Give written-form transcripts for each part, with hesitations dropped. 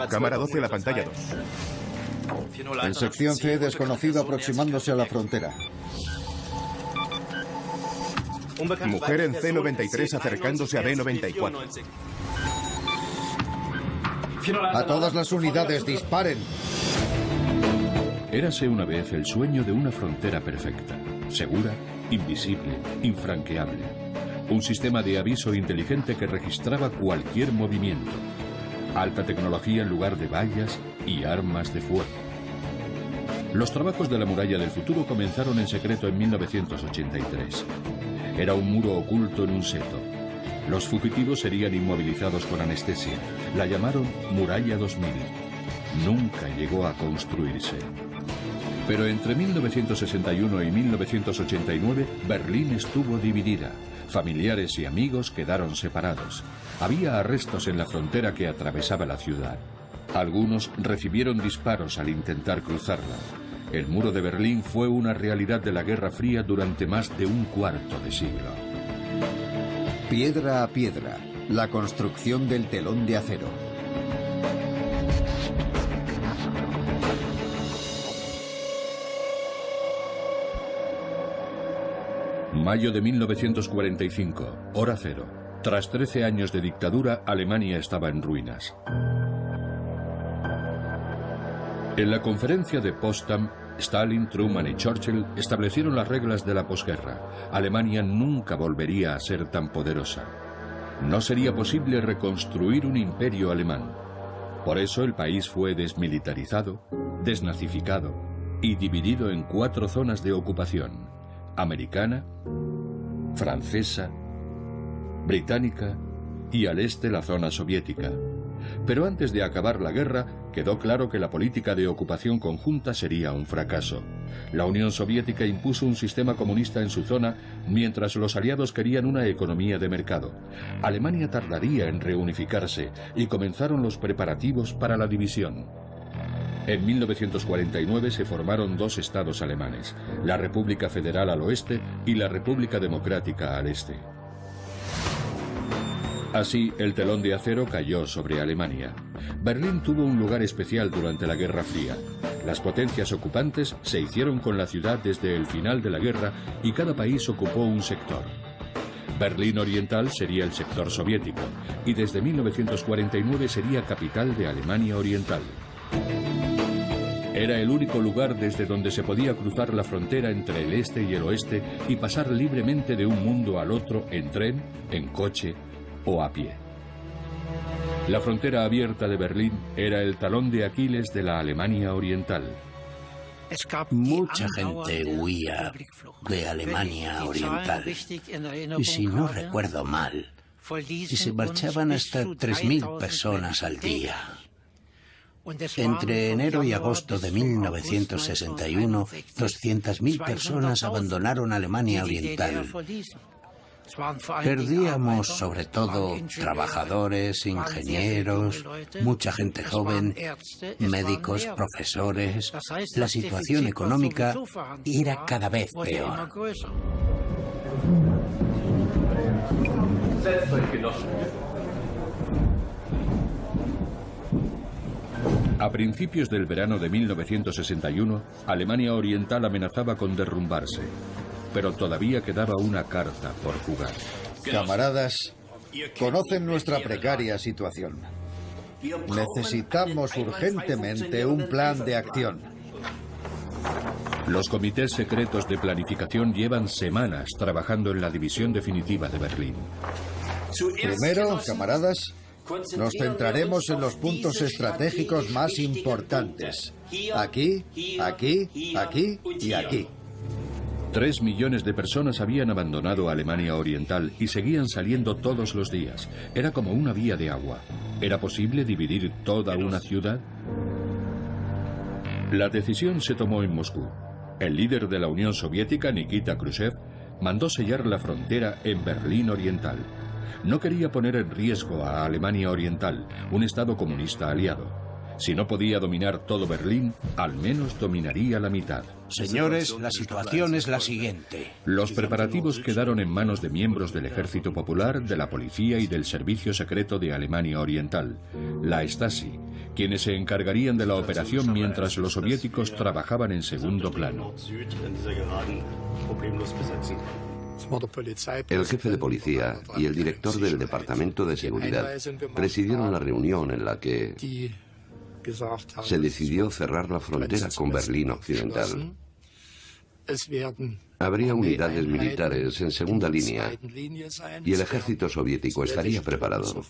Cámara 12, la pantalla 2. En sección C, desconocido aproximándose a la frontera. Mujer en C93 acercándose a B94. A todas las unidades, disparen. Érase una vez el sueño de una frontera perfecta, segura, invisible, infranqueable. Un sistema de aviso inteligente que registraba cualquier movimiento. Alta tecnología en lugar de vallas y armas de fuego. Los trabajos de la muralla del futuro comenzaron en secreto en 1983. Era un muro oculto en un seto. Los fugitivos serían inmovilizados con anestesia. La llamaron Muralla 2000. Nunca llegó a construirse. Pero entre 1961 y 1989, Berlín estuvo dividida. Familiares y amigos quedaron separados. Había arrestos en la frontera que atravesaba la ciudad. Algunos recibieron disparos al intentar cruzarla. El muro de Berlín fue una realidad de la Guerra Fría durante más de un cuarto de siglo. Piedra a piedra, la construcción del telón de acero. Mayo de 1945, hora cero. Tras 13 años de dictadura, Alemania estaba en ruinas. En la conferencia de Potsdam, Stalin, Truman y Churchill establecieron las reglas de la posguerra. Alemania nunca volvería a ser tan poderosa. No sería posible reconstruir un imperio alemán. Por eso el país fue desmilitarizado, desnazificado y dividido en 4 zonas de ocupación: americana, francesa, británica y al este la zona soviética. Pero antes de acabar la guerra, quedó claro que la política de ocupación conjunta sería un fracaso. La Unión Soviética impuso un sistema comunista en su zona, mientras los aliados querían una economía de mercado. Alemania tardaría en reunificarse y comenzaron los preparativos para la división. En 1949 se formaron 2 estados alemanes, la República Federal al oeste y la República Democrática al este. Así, el telón de acero cayó sobre Alemania. Berlín tuvo un lugar especial durante la Guerra Fría. Las potencias ocupantes se hicieron con la ciudad desde el final de la guerra y cada país ocupó un sector. Berlín Oriental sería el sector soviético y desde 1949 sería capital de Alemania Oriental. Era el único lugar desde donde se podía cruzar la frontera entre el este y el oeste y pasar libremente de un mundo al otro en tren, en coche o a pie. La frontera abierta de Berlín era el talón de Aquiles de la Alemania Oriental. Mucha gente huía de Alemania Oriental. Y si no recuerdo mal, se marchaban hasta 3.000 personas al día. Entre enero y agosto de 1961, 200.000 personas abandonaron Alemania Oriental. Perdíamos sobre todo trabajadores, ingenieros, mucha gente joven, médicos, profesores. La situación económica era cada vez peor. A principios del verano de 1961, Alemania Oriental amenazaba con derrumbarse. Pero todavía quedaba una carta por jugar. Camaradas, conocen nuestra precaria situación. Necesitamos urgentemente un plan de acción. Los comités secretos de planificación llevan semanas trabajando en la división definitiva de Berlín. Primero, camaradas, nos centraremos en los puntos estratégicos más importantes. Aquí, aquí, aquí y aquí. 3 millones de personas habían abandonado Alemania Oriental y seguían saliendo todos los días. Era como una vía de agua. ¿Era posible dividir toda una ciudad? La decisión se tomó en Moscú. El líder de la Unión Soviética, Nikita Khrushchev, mandó sellar la frontera en Berlín Oriental. No quería poner en riesgo a Alemania Oriental, un estado comunista aliado. Si no podía dominar todo Berlín, al menos dominaría la mitad. Señores, la situación es la siguiente. Los preparativos quedaron en manos de miembros del Ejército Popular, de la Policía y del Servicio Secreto de Alemania Oriental, la Stasi, quienes se encargarían de la operación mientras los soviéticos trabajaban en segundo plano. El jefe de policía y el director del Departamento de Seguridad presidieron la reunión en la que se decidió cerrar la frontera con Berlín Occidental. Habría unidades militares en segunda línea y el ejército soviético estaría preparado.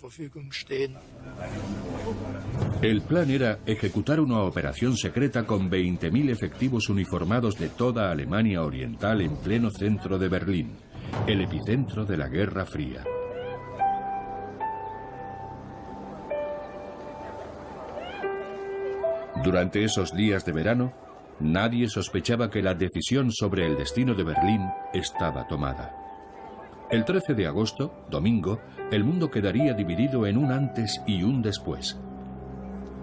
El plan era ejecutar una operación secreta con 20.000 efectivos uniformados de toda Alemania Oriental en pleno centro de Berlín, el epicentro de la Guerra Fría. Durante esos días de verano, nadie sospechaba que la decisión sobre el destino de Berlín estaba tomada. El 13 de agosto, domingo, el mundo quedaría dividido en un antes y un después.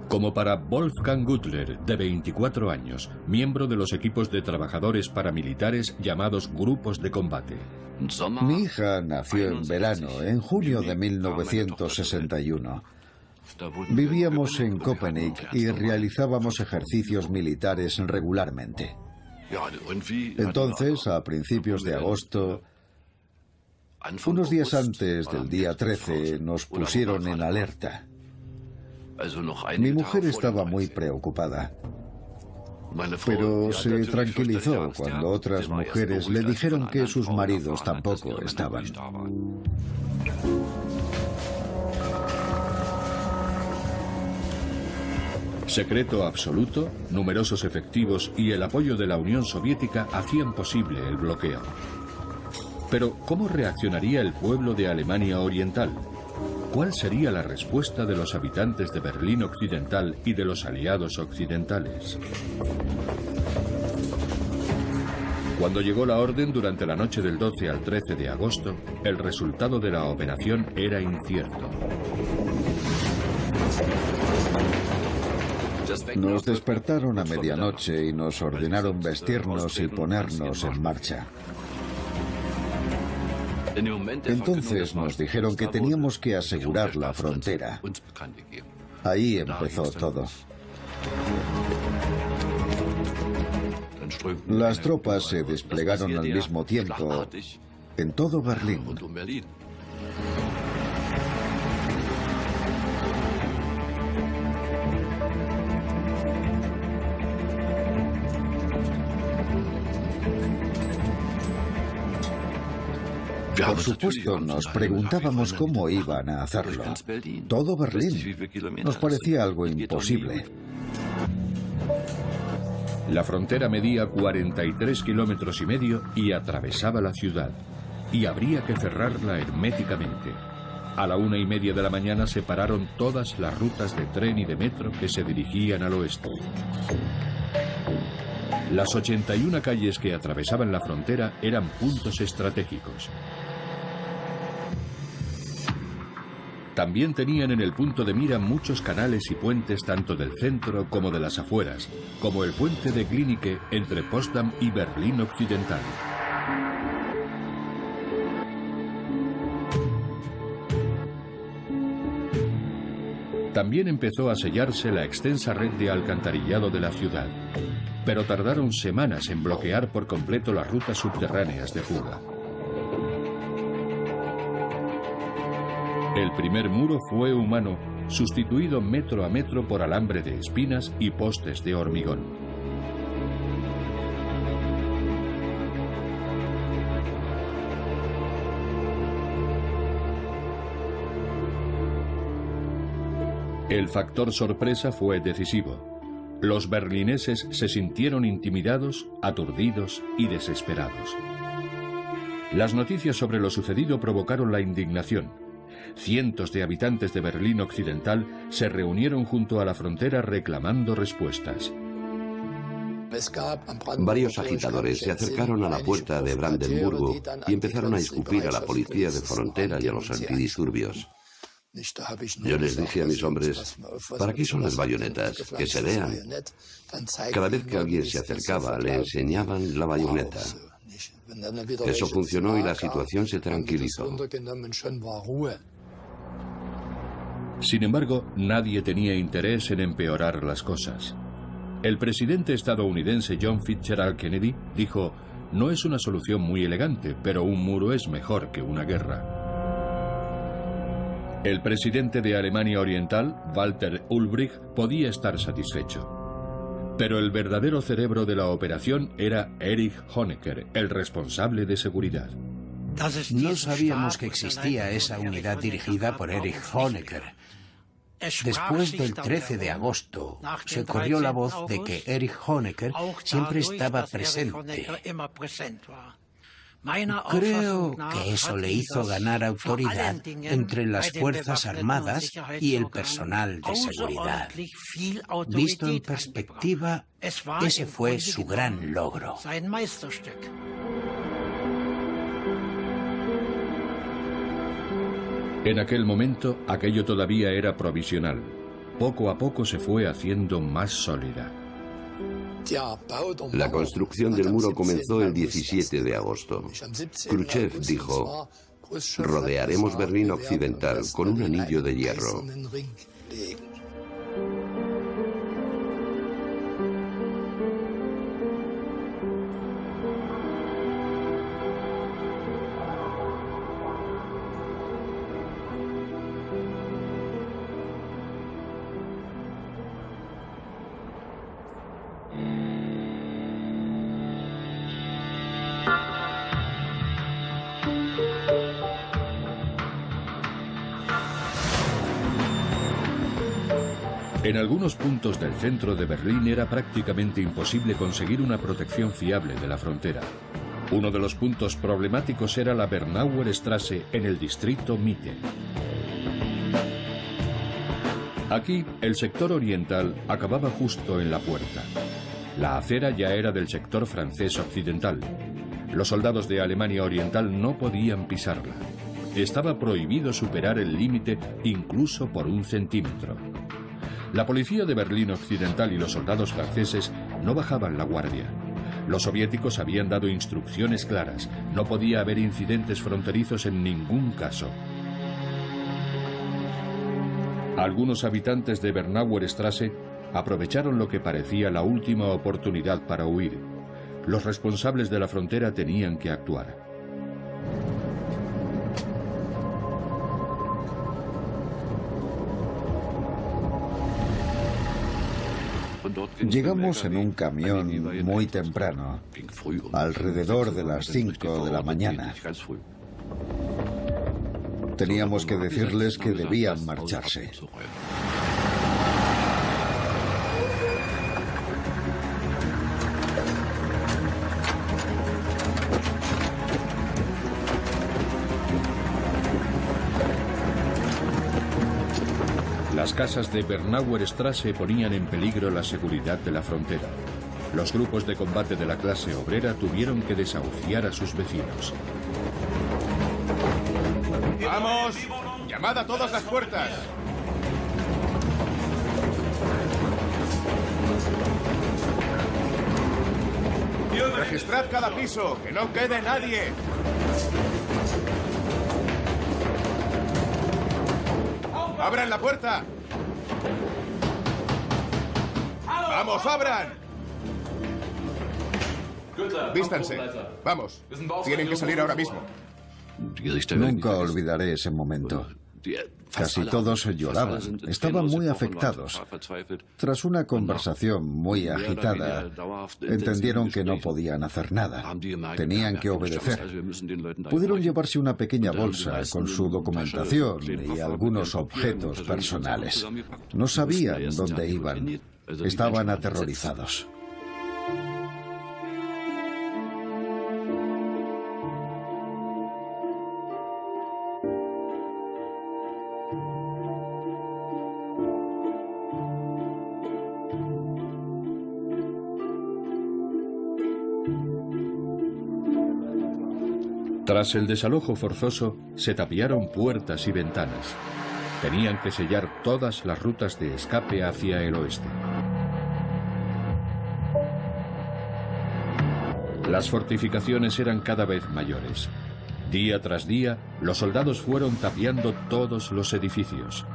Como para Wolfgang Gutler, de 24 años, miembro de los equipos de trabajadores paramilitares llamados grupos de combate. Mi hija nació en verano, en junio de 1961. Vivíamos en Köpenick y realizábamos ejercicios militares regularmente. Entonces, a principios de agosto, unos días antes del día 13, nos pusieron en alerta. Mi mujer estaba muy preocupada, pero se tranquilizó cuando otras mujeres le dijeron que sus maridos tampoco estaban. Secreto absoluto, numerosos efectivos y el apoyo de la Unión Soviética hacían posible el bloqueo. Pero, ¿cómo reaccionaría el pueblo de Alemania Oriental? ¿Cuál sería la respuesta de los habitantes de Berlín Occidental y de los aliados occidentales? Cuando llegó la orden durante la noche del 12 al 13 de agosto, el resultado de la operación era incierto. Nos despertaron a medianoche y nos ordenaron vestirnos y ponernos en marcha. Entonces nos dijeron que teníamos que asegurar la frontera. Ahí empezó todo. Las tropas se desplegaron al mismo tiempo en todo Berlín. Por supuesto, nos preguntábamos cómo iban a hacerlo. Todo Berlín. Nos parecía algo imposible. La frontera medía 43,5 kilómetros y atravesaba la ciudad. Y habría que cerrarla herméticamente. A la 1:30 de la mañana se pararon todas las rutas de tren y de metro que se dirigían al oeste. Las 81 calles que atravesaban la frontera eran puntos estratégicos. También tenían en el punto de mira muchos canales y puentes tanto del centro como de las afueras, como el puente de Glienicke entre Potsdam y Berlín Occidental. También empezó a sellarse la extensa red de alcantarillado de la ciudad, pero tardaron semanas en bloquear por completo las rutas subterráneas de fuga. El primer muro fue humano, sustituido metro a metro por alambre de espinas y postes de hormigón. El factor sorpresa fue decisivo. Los berlineses se sintieron intimidados, aturdidos y desesperados. Las noticias sobre lo sucedido provocaron la indignación. Cientos de habitantes de Berlín Occidental se reunieron junto a la frontera reclamando respuestas. Varios agitadores se acercaron a la puerta de Brandenburgo y empezaron a escupir a la policía de frontera y a los antidisturbios. Yo les dije a mis hombres, ¿para qué son las bayonetas? Que se vean. Cada vez que alguien se acercaba, le enseñaban la bayoneta. Eso funcionó y la situación se tranquilizó. Sin embargo, nadie tenía interés en empeorar las cosas. El presidente estadounidense John Fitzgerald Kennedy dijo, no es una solución muy elegante, pero un muro es mejor que una guerra. El presidente de Alemania Oriental, Walter Ulbricht, podía estar satisfecho. Pero el verdadero cerebro de la operación era Erich Honecker, el responsable de seguridad. No sabíamos que existía esa unidad dirigida por Erich Honecker. Después del 13 de agosto, se corrió la voz de que Erich Honecker siempre estaba presente. Creo que eso le hizo ganar autoridad entre las Fuerzas Armadas y el personal de seguridad. Visto en perspectiva, ese fue su gran logro. En aquel momento, aquello todavía era provisional. Poco a poco se fue haciendo más sólida. La construcción del muro comenzó el 17 de agosto. Khrushchev dijo, rodearemos Berlín Occidental con un anillo de hierro. En algunos puntos del centro de Berlín era prácticamente imposible conseguir una protección fiable de la frontera. Uno de los puntos problemáticos era la Bernauer Straße en el distrito Mitte. Aquí, el sector oriental acababa justo en la puerta. La acera ya era del sector francés occidental. Los soldados de Alemania Oriental no podían pisarla. Estaba prohibido superar el límite incluso por 1 centímetro. La policía de Berlín Occidental y los soldados franceses no bajaban la guardia. Los soviéticos habían dado instrucciones claras. No podía haber incidentes fronterizos en ningún caso. Algunos habitantes de Bernauer Straße aprovecharon lo que parecía la última oportunidad para huir. Los responsables de la frontera tenían que actuar. Llegamos en un camión muy temprano, alrededor de las 5 de la mañana. Teníamos que decirles que debían marcharse. Las casas de Bernauer Straße ponían en peligro la seguridad de la frontera. Los grupos de combate de la clase obrera tuvieron que desahuciar a sus vecinos. ¡Vamos! ¡Llamad a todas las puertas! ¡Registrad cada piso! ¡Que no quede nadie! ¡Abran la puerta! ¡Vamos, abran! Vístanse. Vamos. Tienen que salir ahora mismo. Nunca olvidaré ese momento. Casi todos lloraban. Estaban muy afectados. Tras una conversación muy agitada, entendieron que no podían hacer nada. Tenían que obedecer. Pudieron llevarse una pequeña bolsa con su documentación y algunos objetos personales. No sabían dónde iban. Estaban aterrorizados. Tras el desalojo forzoso, se tapiaron puertas y ventanas. Tenían que sellar todas las rutas de escape hacia el oeste. Las fortificaciones eran cada vez mayores. Día tras día, los soldados fueron tapiando todos los edificios.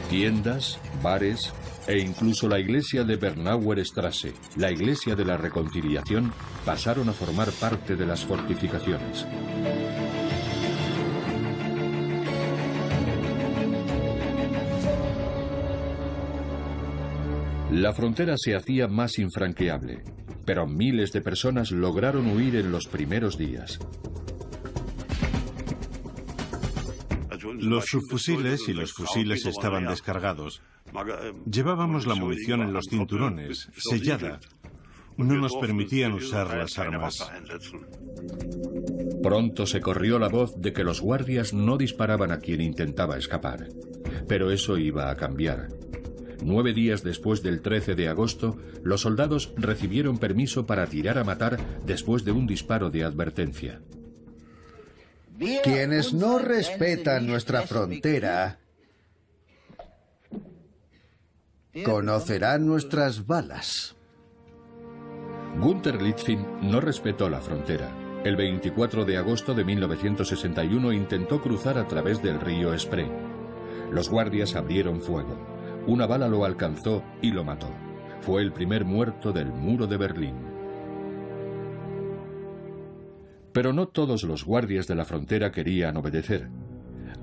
Tiendas, bares e incluso la iglesia de Bernauer Straße, la iglesia de la reconciliación, pasaron a formar parte de las fortificaciones. La frontera se hacía más infranqueable, pero miles de personas lograron huir en los primeros días. Los subfusiles y los fusiles estaban descargados. Llevábamos la munición en los cinturones, sellada. No nos permitían usar las armas. Pronto se corrió la voz de que los guardias no disparaban a quien intentaba escapar. Pero eso iba a cambiar. 9 días después del 13 de agosto, los soldados recibieron permiso para tirar a matar después de un disparo de advertencia. Quienes no respetan nuestra frontera conocerán nuestras balas. Günther Litvin no respetó la frontera. El 24 de agosto de 1961 intentó cruzar a través del río Spree. Los guardias abrieron fuego. Una bala lo alcanzó y lo mató. Fue el primer muerto del muro de Berlín. Pero no todos los guardias de la frontera querían obedecer.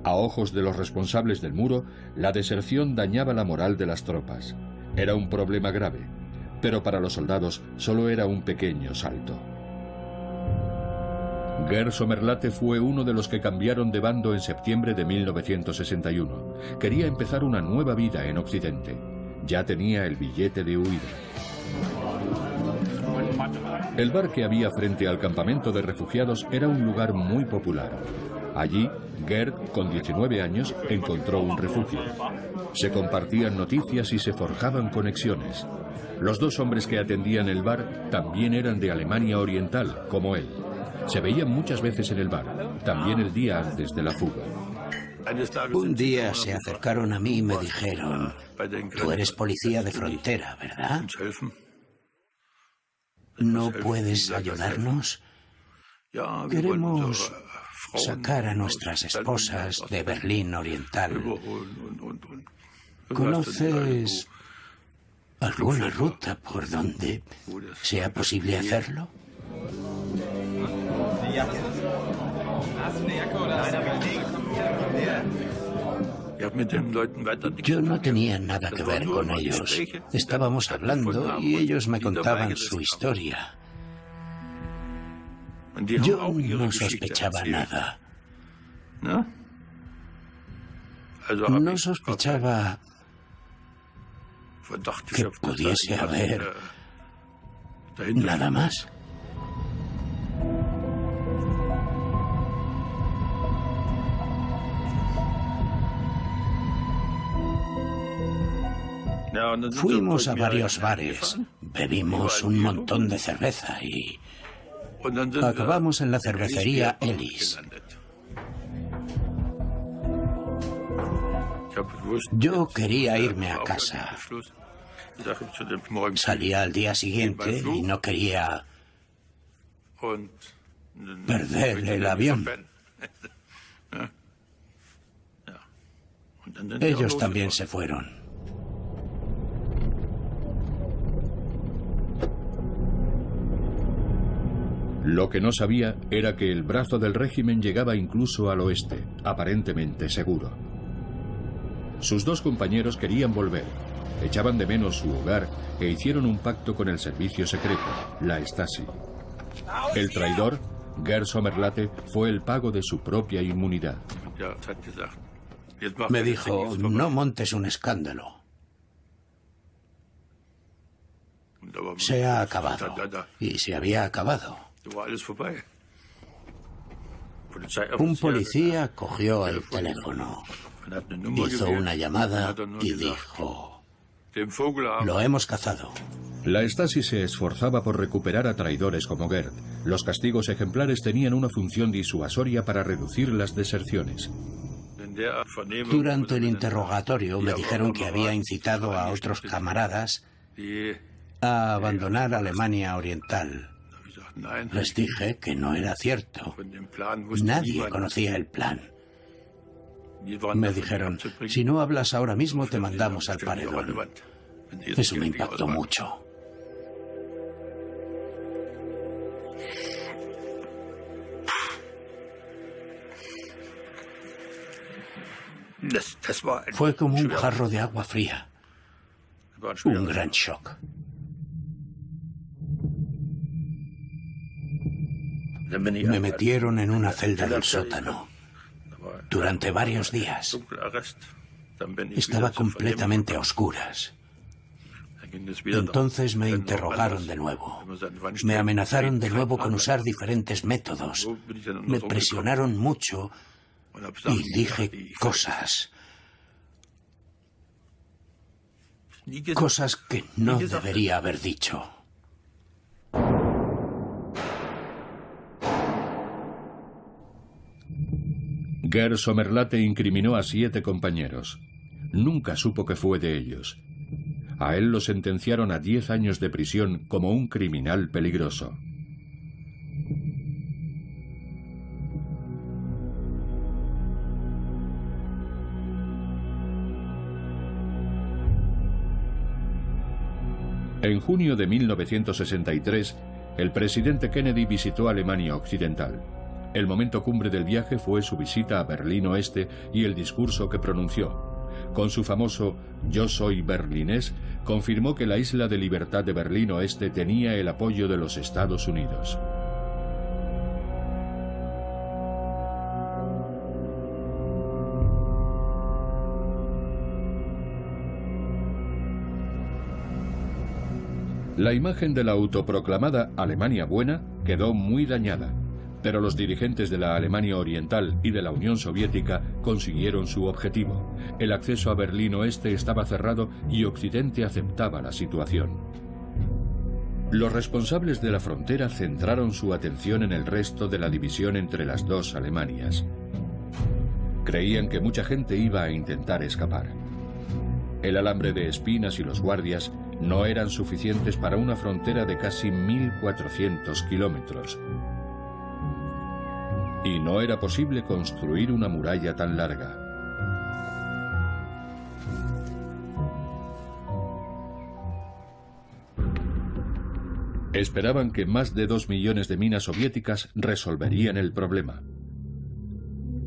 A ojos de los responsables del muro, la deserción dañaba la moral de las tropas. Era un problema grave, pero para los soldados solo era un pequeño salto. Gerd Sommerlatte fue uno de los que cambiaron de bando en septiembre de 1961. Quería empezar una nueva vida en Occidente. Ya tenía el billete de huida. El bar que había frente al campamento de refugiados era un lugar muy popular. Allí, Gerd, con 19 años, encontró un refugio. Se compartían noticias y se forjaban conexiones. Los 2 hombres que atendían el bar también eran de Alemania Oriental, como él. Se veían muchas veces en el bar, también el día antes de la fuga. Un día se acercaron a mí y me dijeron: tú eres policía de frontera, ¿verdad? ¿No puedes ayudarnos? Queremos sacar a nuestras esposas de Berlín Oriental. ¿Conoces alguna ruta por donde sea posible hacerlo? Yo no tenía nada que ver con ellos. Estábamos hablando y ellos me contaban su historia. Yo no sospechaba nada. No sospechaba que pudiese haber nada más. Fuimos a varios bares, bebimos un montón de cerveza y acabamos en la cervecería Ellis. Yo quería irme a casa. Salía al día siguiente y no quería perder el avión. Ellos también se fueron. Lo que no sabía era que el brazo del régimen llegaba incluso al oeste, aparentemente seguro. Sus 2 compañeros querían volver, echaban de menos su hogar e hicieron un pacto con el servicio secreto, la Stasi. El traidor, Gerd Sommerlatte, fue el pago de su propia inmunidad. Me dijo: no montes un escándalo. Se ha acabado. Y se había acabado. Un policía cogió el teléfono. Hizo una llamada y dijo: lo hemos cazado. La Stasi se esforzaba por recuperar a traidores como Gerd. Los castigos ejemplares tenían una función disuasoria para reducir las deserciones. Durante el interrogatorio me dijeron que había incitado a otros camaradas a abandonar Alemania Oriental. Les dije que no era cierto. Nadie conocía el plan. Me dijeron: si no hablas ahora mismo te mandamos al paredón. Eso me impactó mucho. Fue como un jarro de agua fría. Un gran shock. Me metieron en una celda del sótano durante varios días. Estaba completamente a oscuras. Entonces me interrogaron de nuevo. Me amenazaron de nuevo con usar diferentes métodos. Me presionaron mucho y dije cosas. Cosas que no debería haber dicho. Gerd Sommerlatte incriminó a 7 compañeros. Nunca supo que fue de ellos. A él lo sentenciaron a 10 años de prisión como un criminal peligroso. En junio de 1963, el presidente Kennedy visitó Alemania Occidental. El momento cumbre del viaje fue su visita a Berlín Oeste y el discurso que pronunció. Con su famoso "Yo soy berlinés", confirmó que la isla de libertad de Berlín Oeste tenía el apoyo de los Estados Unidos. La imagen de la autoproclamada Alemania buena quedó muy dañada, pero los dirigentes de la Alemania Oriental y de la Unión Soviética consiguieron su objetivo. El acceso a Berlín Oeste estaba cerrado y Occidente aceptaba la situación. Los responsables de la frontera centraron su atención en el resto de la división entre las dos Alemanias. Creían que mucha gente iba a intentar escapar. El alambre de espinas y los guardias no eran suficientes para una frontera de casi 1.400 kilómetros. Y no era posible construir una muralla tan larga. Esperaban que más de 2 millones de minas soviéticas resolverían el problema.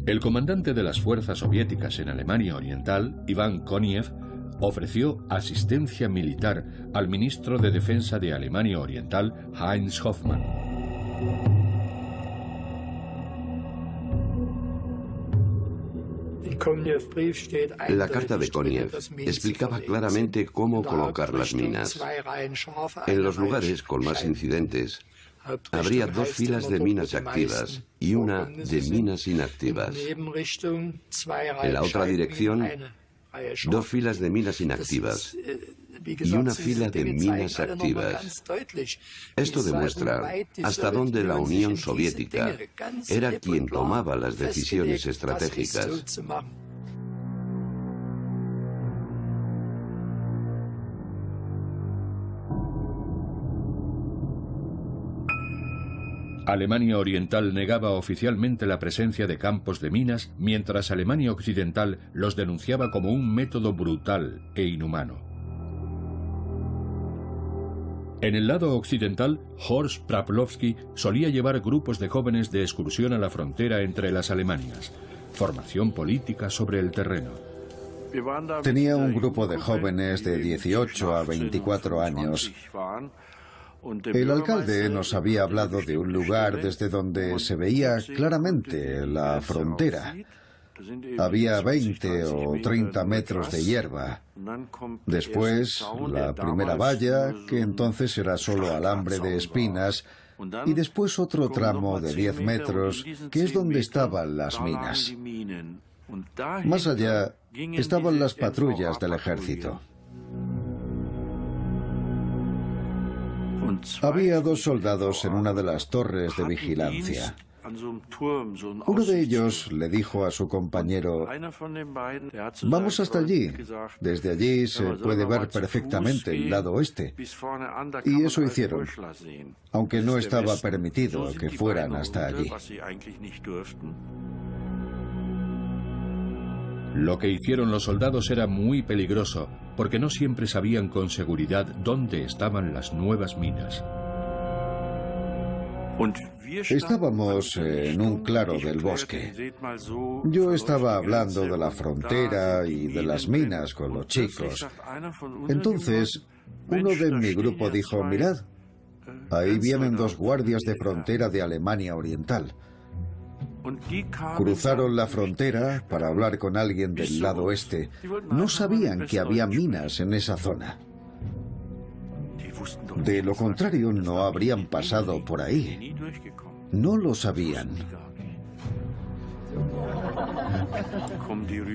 El comandante de las fuerzas soviéticas en Alemania Oriental, Iván Koniev, ofreció asistencia militar al ministro de Defensa de Alemania Oriental, Heinz Hoffmann. La carta de Koniev explicaba claramente cómo colocar las minas. En los lugares con más incidentes, habría 2 filas de minas activas y una de minas inactivas. En la otra dirección, 2 filas de minas inactivas y una fila de minas activas. Esto demuestra hasta dónde la Unión Soviética era quien tomaba las decisiones estratégicas. Alemania Oriental negaba oficialmente la presencia de campos de minas, mientras Alemania Occidental los denunciaba como un método brutal e inhumano. En el lado occidental, Horst Praplovsky solía llevar grupos de jóvenes de excursión a la frontera entre las Alemanias. Formación política sobre el terreno. Tenía un grupo de jóvenes de 18 a 24 años. El alcalde nos había hablado de un lugar desde donde se veía claramente la frontera. Había 20 o 30 metros de hierba. Después, la primera valla, que entonces era solo alambre de espinas, y después otro tramo de 10 metros, que es donde estaban las minas. Más allá estaban las patrullas del ejército. Había 2 soldados en una de las torres de vigilancia. Uno de ellos le dijo a su compañero: vamos hasta allí. Desde allí se puede ver perfectamente el lado oeste. Y eso hicieron, aunque no estaba permitido que fueran hasta allí. Lo que hicieron los soldados era muy peligroso, porque no siempre sabían con seguridad dónde estaban las nuevas minas. Estábamos en un claro del bosque. Yo estaba hablando de la frontera y de las minas con los chicos. Entonces, uno de mi grupo dijo: mirad, ahí vienen 2 guardias de frontera de Alemania Oriental. Cruzaron la frontera para hablar con alguien del lado oeste. No sabían que había minas en esa zona. De lo contrario, no habrían pasado por ahí. No lo sabían.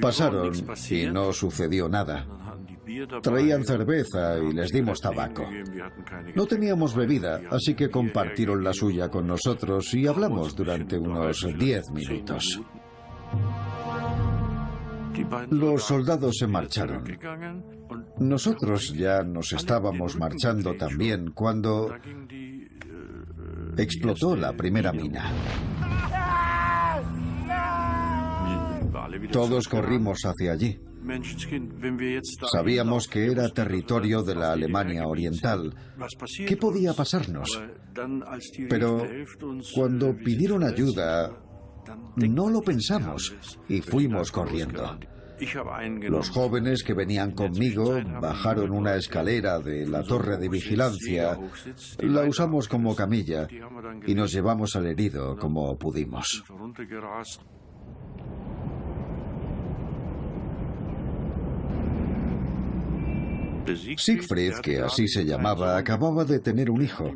Pasaron y no sucedió nada. Traían cerveza y les dimos tabaco. No teníamos bebida, así que compartieron la suya con nosotros y hablamos durante unos 10 minutos. Los soldados se marcharon. Nosotros ya nos estábamos marchando también cuando explotó la primera mina. Todos corrimos hacia allí. Sabíamos que era territorio de la Alemania Oriental. ¿Qué podía pasarnos? Pero cuando pidieron ayuda, no lo pensamos y fuimos corriendo. Los jóvenes que venían conmigo bajaron una escalera de la torre de vigilancia, la usamos como camilla y nos llevamos al herido como pudimos. Siegfried, que así se llamaba, acababa de tener un hijo.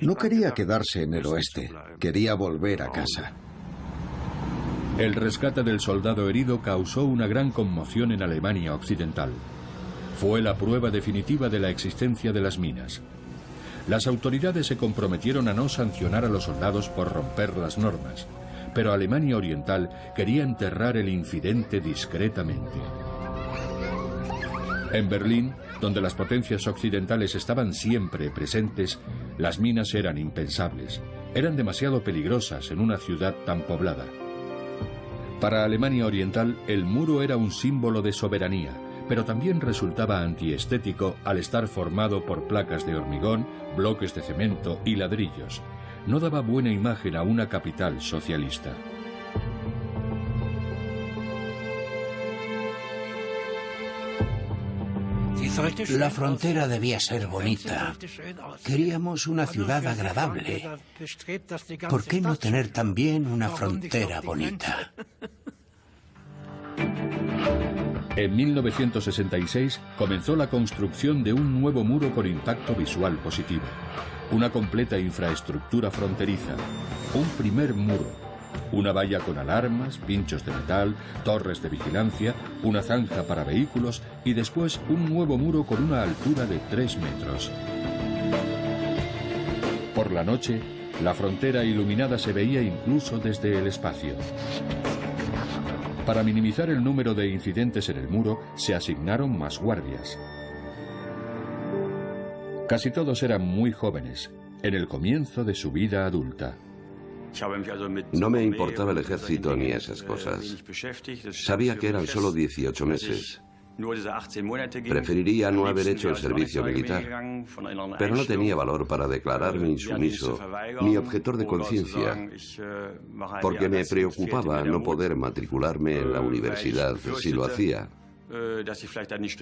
No quería quedarse en el oeste, quería volver a casa. El rescate del soldado herido causó una gran conmoción en Alemania Occidental. Fue la prueba definitiva de la existencia de las minas. Las autoridades se comprometieron a no sancionar a los soldados por romper las normas, pero Alemania Oriental quería enterrar el incidente discretamente. En Berlín, donde las potencias occidentales estaban siempre presentes, las minas eran impensables. Eran demasiado peligrosas en una ciudad tan poblada. Para Alemania Oriental, el muro era un símbolo de soberanía, pero también resultaba antiestético al estar formado por placas de hormigón, bloques de cemento y ladrillos. No daba buena imagen a una capital socialista. La frontera debía ser bonita. Queríamos una ciudad agradable. ¿Por qué no tener también una frontera bonita? En 1966 comenzó la construcción de un nuevo muro con impacto visual positivo. Una completa infraestructura fronteriza. Un primer muro. Una valla con alarmas, pinchos de metal, torres de vigilancia, una zanja para vehículos y después un nuevo muro con una altura de 3 metros. Por la noche, la frontera iluminada se veía incluso desde el espacio. Para minimizar el número de incidentes en el muro, se asignaron más guardias. Casi todos eran muy jóvenes, en el comienzo de su vida adulta. No me importaba el ejército ni esas cosas. Sabía que eran solo 18 meses. Preferiría no haber hecho el servicio militar, pero no tenía valor para declararme insumiso ni objetor de conciencia, porque me preocupaba no poder matricularme en la universidad si lo hacía.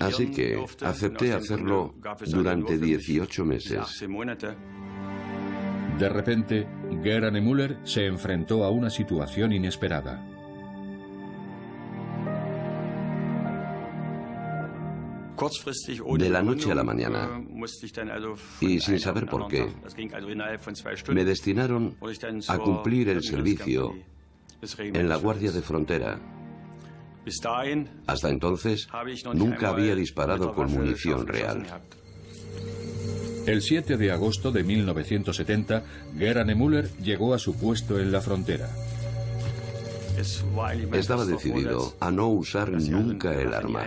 Así que acepté hacerlo durante 18 meses. De repente, Gerhard Müller se enfrentó a una situación inesperada. De la noche a la mañana, y sin saber por qué, me destinaron a cumplir el servicio en la Guardia de Frontera. Hasta entonces, nunca había disparado con munición real. El 7 de agosto de 1970, Geraint Müller llegó a su puesto en la frontera. Estaba decidido a no usar nunca el arma.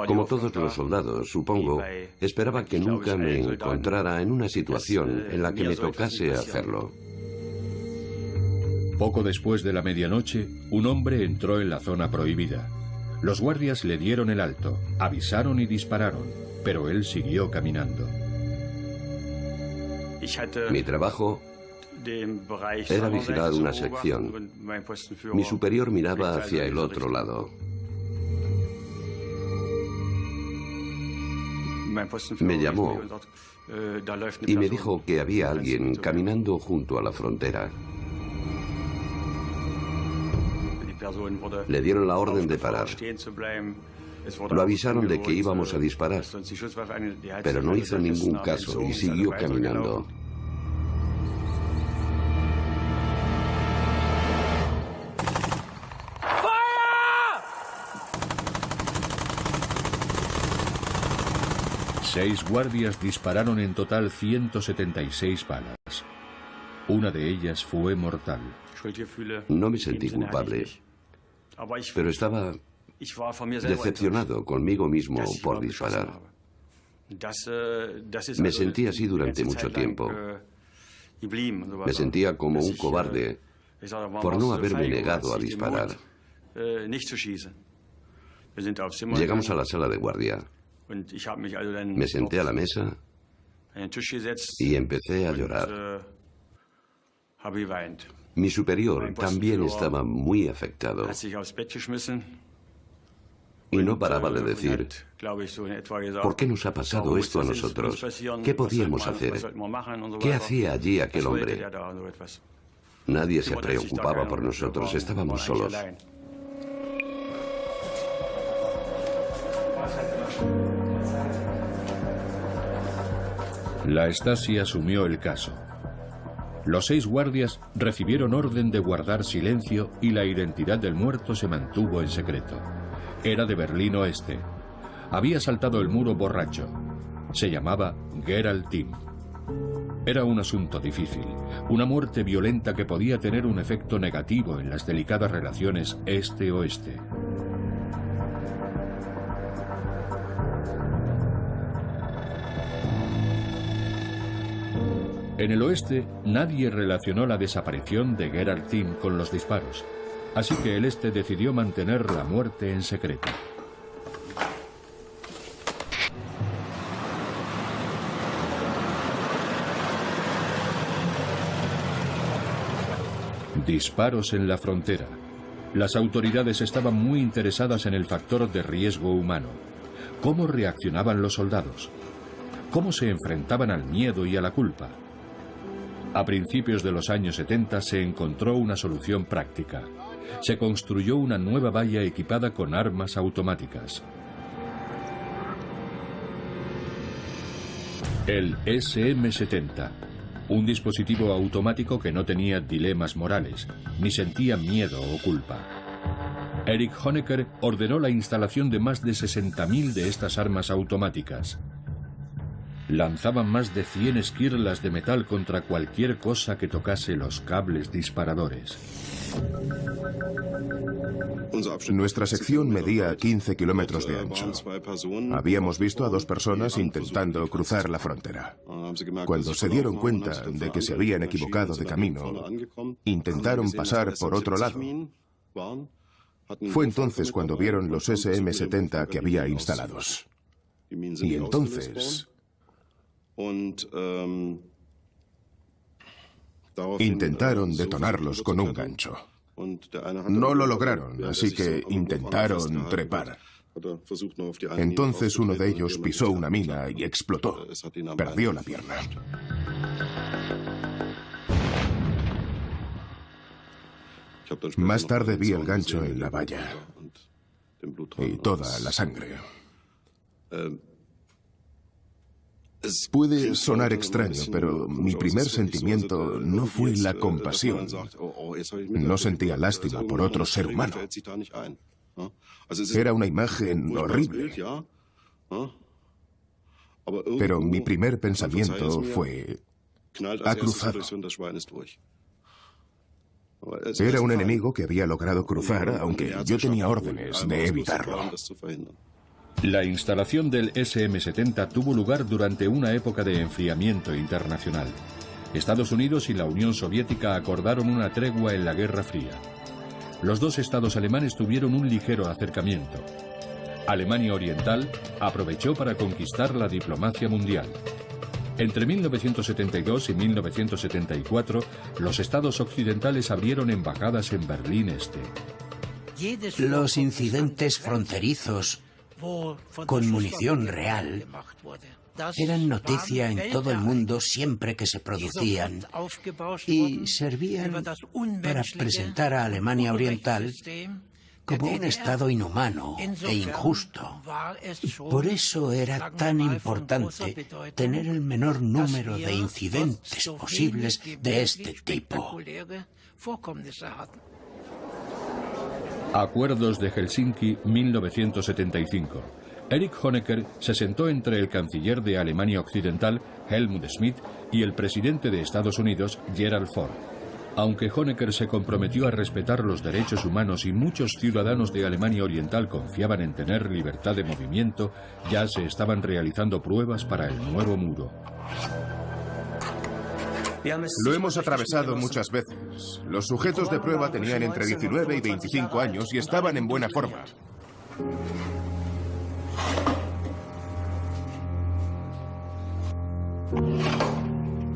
Como todos los soldados, supongo, esperaba que nunca me encontrara en una situación en la que me tocase hacerlo. Poco después de la medianoche, un hombre entró en la zona prohibida. Los guardias le dieron el alto, avisaron y dispararon, pero él siguió caminando. Mi trabajo era vigilar una sección. Mi superior miraba hacia el otro lado. Me llamó y me dijo que había alguien caminando junto a la frontera. Le dieron la orden de parar. Lo avisaron de que íbamos a disparar, pero no hizo ningún caso y siguió caminando. Seis guardias dispararon en total 176 balas. Una de ellas fue mortal. No me sentí culpable, pero estaba decepcionado conmigo mismo por disparar. Me sentí así durante mucho tiempo. Me sentía como un cobarde por no haberme negado a disparar. Llegamos a la sala de guardia. Me senté a la mesa y empecé a llorar. Mi superior también estaba muy afectado y no paraba de decir: ¿por qué nos ha pasado esto a nosotros? ¿Qué podíamos hacer? ¿Qué hacía allí aquel hombre? Nadie se preocupaba por nosotros, estábamos solos. La Stasi asumió el caso. Los 6 guardias recibieron orden de guardar silencio y la identidad del muerto se mantuvo en secreto. Era de Berlín Oeste. Había saltado el muro borracho. Se llamaba Gerald Timm. Era un asunto difícil, una muerte violenta que podía tener un efecto negativo en las delicadas relaciones este-oeste. En el oeste, nadie relacionó la desaparición de Gerald Timm con los disparos, así que el este decidió mantener la muerte en secreto. Disparos en la frontera. Las autoridades estaban muy interesadas en el factor de riesgo humano. ¿Cómo reaccionaban los soldados? ¿Cómo se enfrentaban al miedo y a la culpa? A principios de los años 70 se encontró una solución práctica. Se construyó una nueva valla equipada con armas automáticas. El SM-70, un dispositivo automático que no tenía dilemas morales, ni sentía miedo o culpa. Erich Honecker ordenó la instalación de más de 60.000 de estas armas automáticas. Lanzaban más de 100 esquirlas de metal contra cualquier cosa que tocase los cables disparadores. Nuestra sección medía 15 kilómetros de ancho. Habíamos visto a 2 personas intentando cruzar la frontera. Cuando se dieron cuenta de que se habían equivocado de camino, intentaron pasar por otro lado. Fue entonces cuando vieron los SM-70 que había instalados. Y entonces intentaron detonarlos con un gancho. No lo lograron, así que intentaron trepar. Entonces uno de ellos pisó una mina y explotó. Perdió la pierna. Más tarde vi el gancho en la valla y toda la sangre. Puede sonar extraño, pero mi primer sentimiento no fue la compasión. No sentía lástima por otro ser humano. Era una imagen horrible. Pero mi primer pensamiento fue: ha cruzado. Era un enemigo que había logrado cruzar, aunque yo tenía órdenes de evitarlo. La instalación del SM-70 tuvo lugar durante una época de enfriamiento internacional. Estados Unidos y la Unión Soviética acordaron una tregua en la Guerra Fría. Los dos estados alemanes tuvieron un ligero acercamiento. Alemania Oriental aprovechó para conquistar la diplomacia mundial. Entre 1972 y 1974, los estados occidentales abrieron embajadas en Berlín Este. Los incidentes fronterizos con munición real eran noticia en todo el mundo siempre que se producían y servían para presentar a Alemania Oriental como un estado inhumano e injusto. Por eso era tan importante tener el menor número de incidentes posibles de este tipo. Acuerdos de Helsinki, 1975. Erich Honecker se sentó entre el canciller de Alemania Occidental, Helmut Schmidt, y el presidente de Estados Unidos, Gerald Ford. Aunque Honecker se comprometió a respetar los derechos humanos y muchos ciudadanos de Alemania Oriental confiaban en tener libertad de movimiento, ya se estaban realizando pruebas para el nuevo muro. Lo hemos atravesado muchas veces. Los sujetos de prueba tenían entre 19 y 25 años y estaban en buena forma.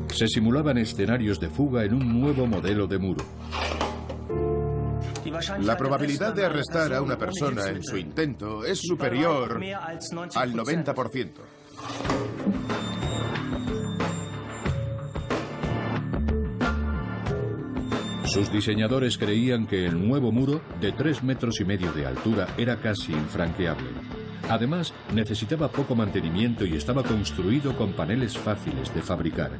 Se simulaban escenarios de fuga en un nuevo modelo de muro. La probabilidad de arrestar a una persona en su intento es superior al 90%. Sus diseñadores creían que el nuevo muro, de 3,5 metros de altura, era casi infranqueable. Además, necesitaba poco mantenimiento y estaba construido con paneles fáciles de fabricar.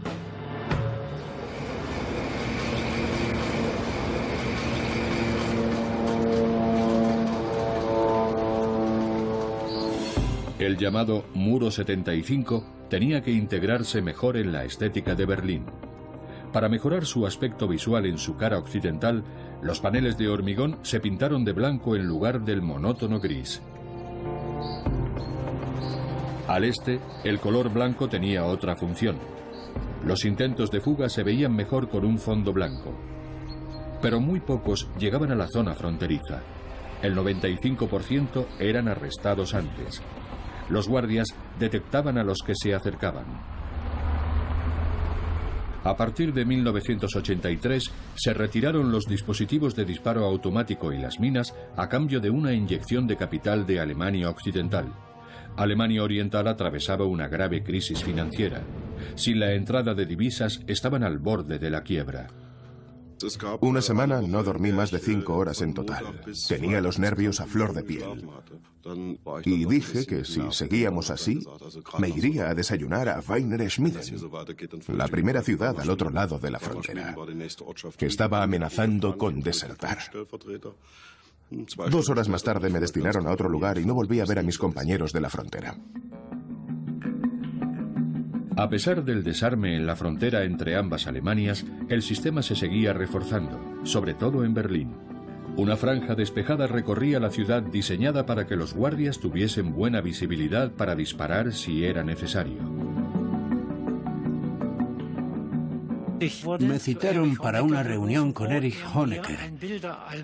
El llamado Muro 75 tenía que integrarse mejor en la estética de Berlín. Para mejorar su aspecto visual en su cara occidental, los paneles de hormigón se pintaron de blanco en lugar del monótono gris. Al este, el color blanco tenía otra función. Los intentos de fuga se veían mejor con un fondo blanco. Pero muy pocos llegaban a la zona fronteriza. El 95% eran arrestados antes. Los guardias detectaban a los que se acercaban. A partir de 1983 se retiraron los dispositivos de disparo automático y las minas a cambio de una inyección de capital de Alemania Occidental. Alemania Oriental atravesaba una grave crisis financiera. Sin la entrada de divisas estaban al borde de la quiebra. Una semana no dormí más de 5 horas en total. Tenía los nervios a flor de piel. Y dije que si seguíamos así, me iría a desayunar a Weiner Schmieden, la primera ciudad al otro lado de la frontera, que estaba amenazando con desertar. 2 horas más tarde me destinaron a otro lugar y no volví a ver a mis compañeros de la frontera. A pesar del desarme en la frontera entre ambas Alemanias, el sistema se seguía reforzando, sobre todo en Berlín. Una franja despejada recorría la ciudad diseñada para que los guardias tuviesen buena visibilidad para disparar si era necesario. Me citaron para una reunión con Erich Honecker.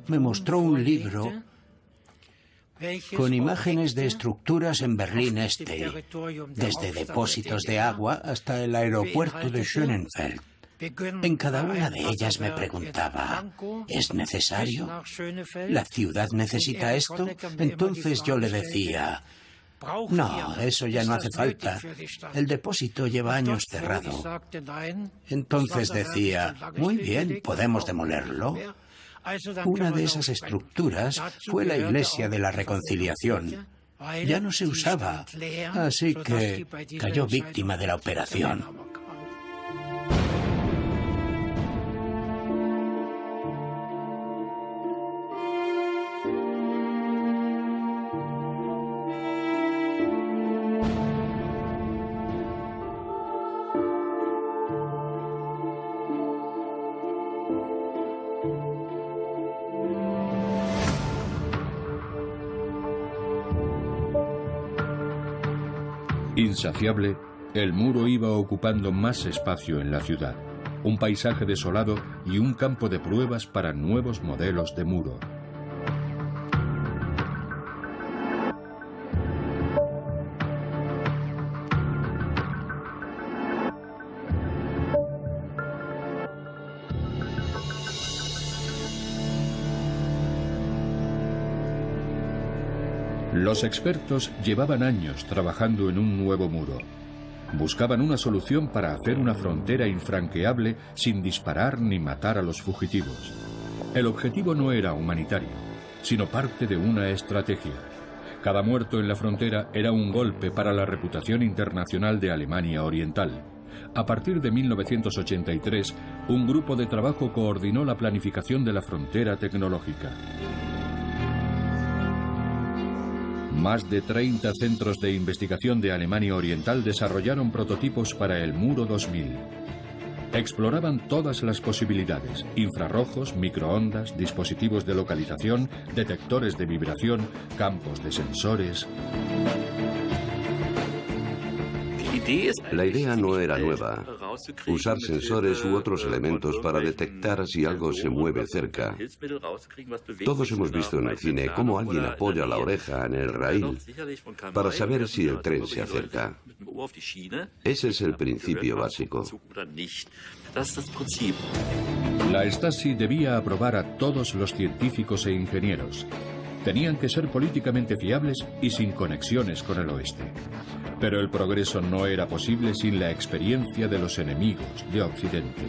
Me mostró un libro con imágenes de estructuras en Berlín Este, desde depósitos de agua hasta el aeropuerto de Schönefeld. En cada una de ellas me preguntaba, ¿es necesario? ¿La ciudad necesita esto? Entonces yo le decía, no, eso ya no hace falta. El depósito lleva años cerrado. Entonces decía, muy bien, podemos demolerlo. Una de esas estructuras fue la Iglesia de la Reconciliación. ya no se usaba, así que cayó víctima de la operación. Insaciable, el muro iba ocupando más espacio en la ciudad, un paisaje desolado y un campo de pruebas para nuevos modelos de muro. Los expertos llevaban años trabajando en un nuevo muro. Buscaban una solución para hacer una frontera infranqueable sin disparar ni matar a los fugitivos. El objetivo no era humanitario, sino parte de una estrategia. Cada muerto en la frontera era un golpe para la reputación internacional de Alemania Oriental. A partir de 1983, un grupo de trabajo coordinó la planificación de la frontera tecnológica. Más de 30 centros de investigación de Alemania Oriental desarrollaron prototipos para el Muro 2000. Exploraban todas las posibilidades: infrarrojos, microondas, dispositivos de localización, detectores de vibración, campos de sensores. La idea no era nueva. Usar sensores u otros elementos para detectar si algo se mueve cerca. Todos hemos visto en el cine cómo alguien apoya la oreja en el raíl para saber si el tren se acerca. Ese es el principio básico. La Stasi debía aprobar a todos los científicos e ingenieros. Tenían que ser políticamente fiables y sin conexiones con el oeste. Pero el progreso no era posible sin la experiencia de los enemigos de Occidente.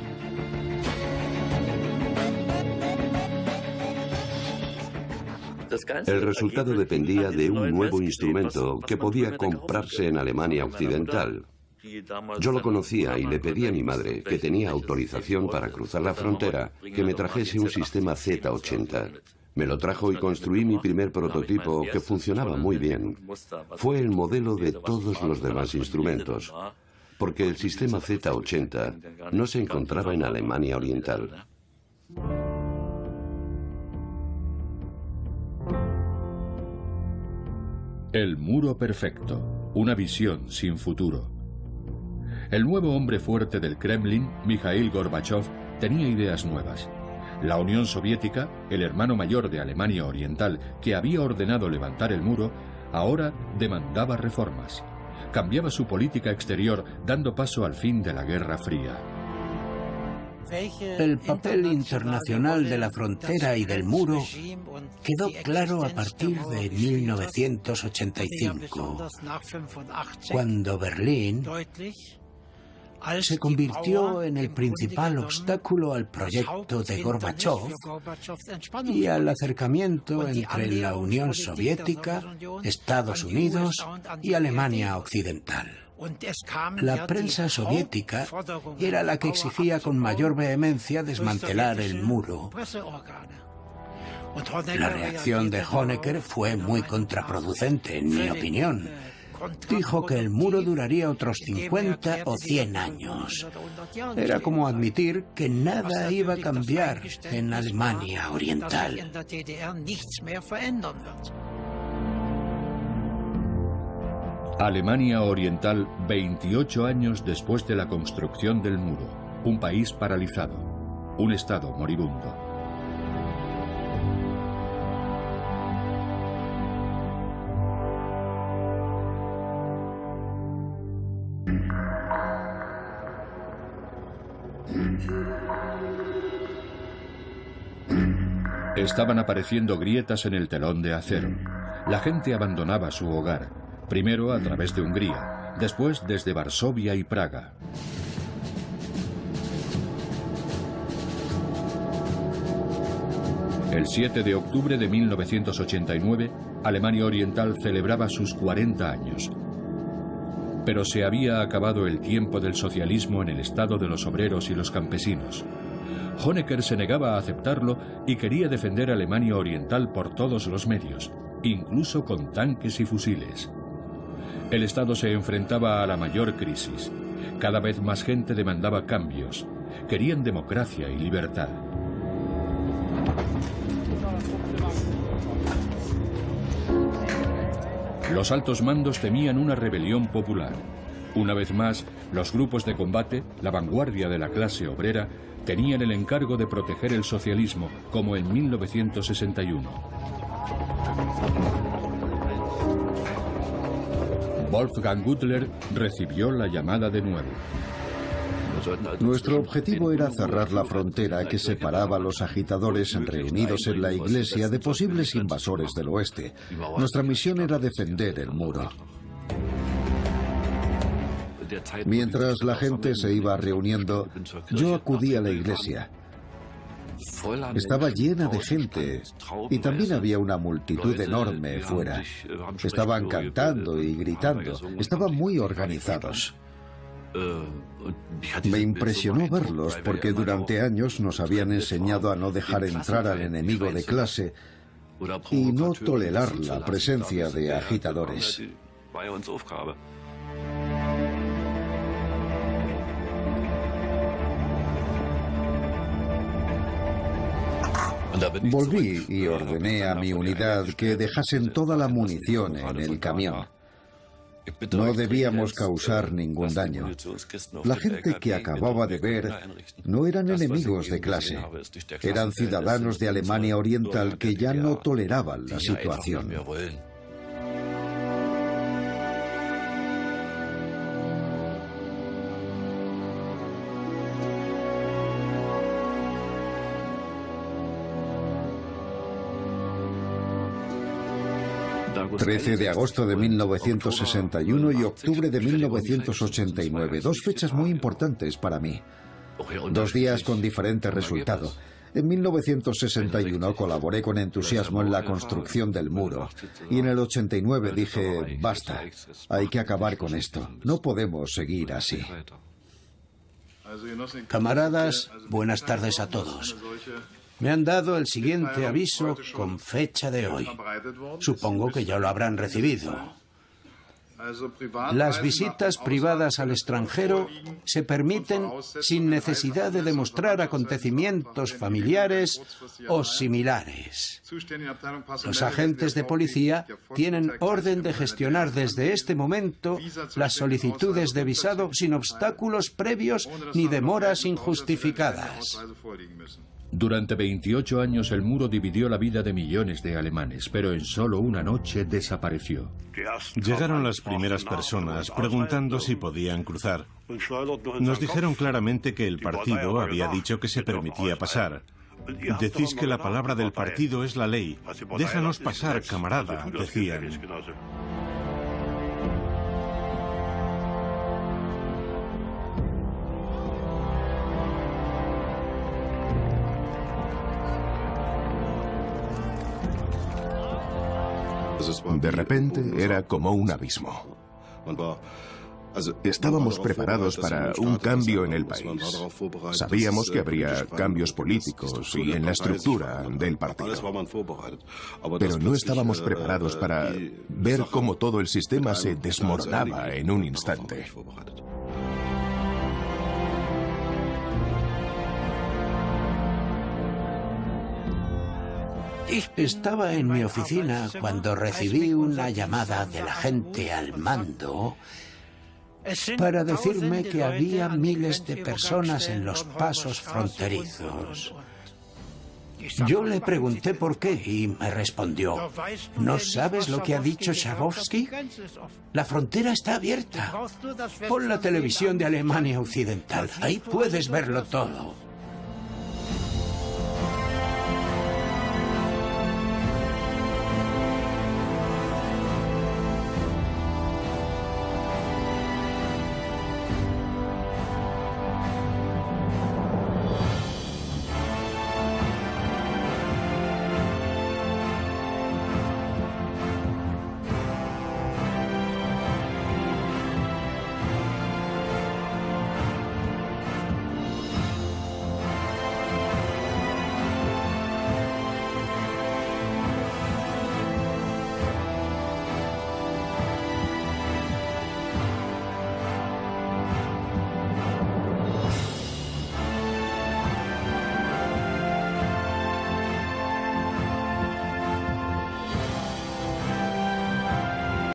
El resultado dependía de un nuevo instrumento que podía comprarse en Alemania Occidental. Yo lo conocía y le pedí a mi madre, que tenía autorización para cruzar la frontera, que me trajese un sistema Z80. Me lo trajo y construí mi primer prototipo, que funcionaba muy bien. Fue el modelo de todos los demás instrumentos, porque el sistema Z80 no se encontraba en Alemania Oriental. El muro perfecto, una visión sin futuro. El nuevo hombre fuerte del Kremlin, Mikhail Gorbachev, tenía ideas nuevas. La Unión Soviética, el hermano mayor de Alemania Oriental, que había ordenado levantar el muro, ahora demandaba reformas. Cambiaba su política exterior, dando paso al fin de la Guerra Fría. El papel internacional de la frontera y del muro quedó claro a partir de 1985, cuando Berlín se convirtió en el principal obstáculo al proyecto de Gorbachev y al acercamiento entre la Unión Soviética, Estados Unidos y Alemania Occidental. La prensa soviética era la que exigía con mayor vehemencia desmantelar el muro. La reacción de Honecker fue muy contraproducente, en mi opinión. Dijo que el muro duraría otros 50 o 100 años. Era como admitir que nada iba a cambiar en Alemania Oriental. Alemania Oriental, 28 años después de la construcción del muro. Un país paralizado. Un estado moribundo. Estaban apareciendo grietas en el telón de acero. La gente abandonaba su hogar, primero a través de Hungría, después desde Varsovia y Praga. El 7 de octubre de 1989, Alemania Oriental celebraba sus 40 años. Pero se había acabado el tiempo del socialismo en el estado de los obreros y los campesinos. Honecker se negaba a aceptarlo y quería defender a Alemania Oriental por todos los medios, incluso con tanques y fusiles. El Estado se enfrentaba a la mayor crisis. Cada vez más gente demandaba cambios. Querían democracia y libertad. Los altos mandos temían una rebelión popular. Una vez más, los grupos de combate, la vanguardia de la clase obrera, tenían el encargo de proteger el socialismo, como en 1961. Wolfgang Gudler recibió la llamada de nuevo. Nuestro objetivo era cerrar la frontera que separaba a los agitadores reunidos en la iglesia de posibles invasores del oeste. Nuestra misión era defender el muro. Mientras la gente se iba reuniendo, yo acudí a la iglesia. Estaba llena de gente y también había una multitud enorme fuera. Estaban cantando y gritando. Estaban muy organizados. Me impresionó verlos porque durante años nos habían enseñado a no dejar entrar al enemigo de clase y no tolerar la presencia de agitadores. Volví y ordené a mi unidad que dejasen toda la munición en el camión. No debíamos causar ningún daño. La gente que acababa de ver no eran enemigos de clase. Eran ciudadanos de Alemania Oriental que ya no toleraban la situación. El 13 de agosto de 1961 y octubre de 1989, dos fechas muy importantes para mí. 2 días con diferente resultado. En 1961 colaboré con entusiasmo en la construcción del muro y en el 89 dije, basta, hay que acabar con esto, no podemos seguir así. Camaradas, buenas tardes a todos. Me han dado el siguiente aviso con fecha de hoy. Supongo que ya lo habrán recibido. Las visitas privadas al extranjero se permiten sin necesidad de demostrar acontecimientos familiares o similares. Los agentes de policía tienen orden de gestionar desde este momento las solicitudes de visado sin obstáculos previos ni demoras injustificadas. Durante 28 años el muro dividió la vida de millones de alemanes, pero en solo una noche desapareció. Llegaron las primeras personas preguntando si podían cruzar. Nos dijeron claramente que el partido había dicho que se permitía pasar. Decís que la palabra del partido es la ley. Déjanos pasar, camarada, decían. De repente era como un abismo. Estábamos preparados para un cambio en el país. Sabíamos que habría cambios políticos y en la estructura del partido. Pero no estábamos preparados para ver cómo todo el sistema se desmoronaba en un instante. Estaba en mi oficina cuando recibí una llamada de la gente al mando para decirme que había miles de personas en los pasos fronterizos. Yo le pregunté por qué y me respondió, ¿no sabes lo que ha dicho Schabowski? La frontera está abierta. Pon la televisión de Alemania Occidental, ahí puedes verlo todo.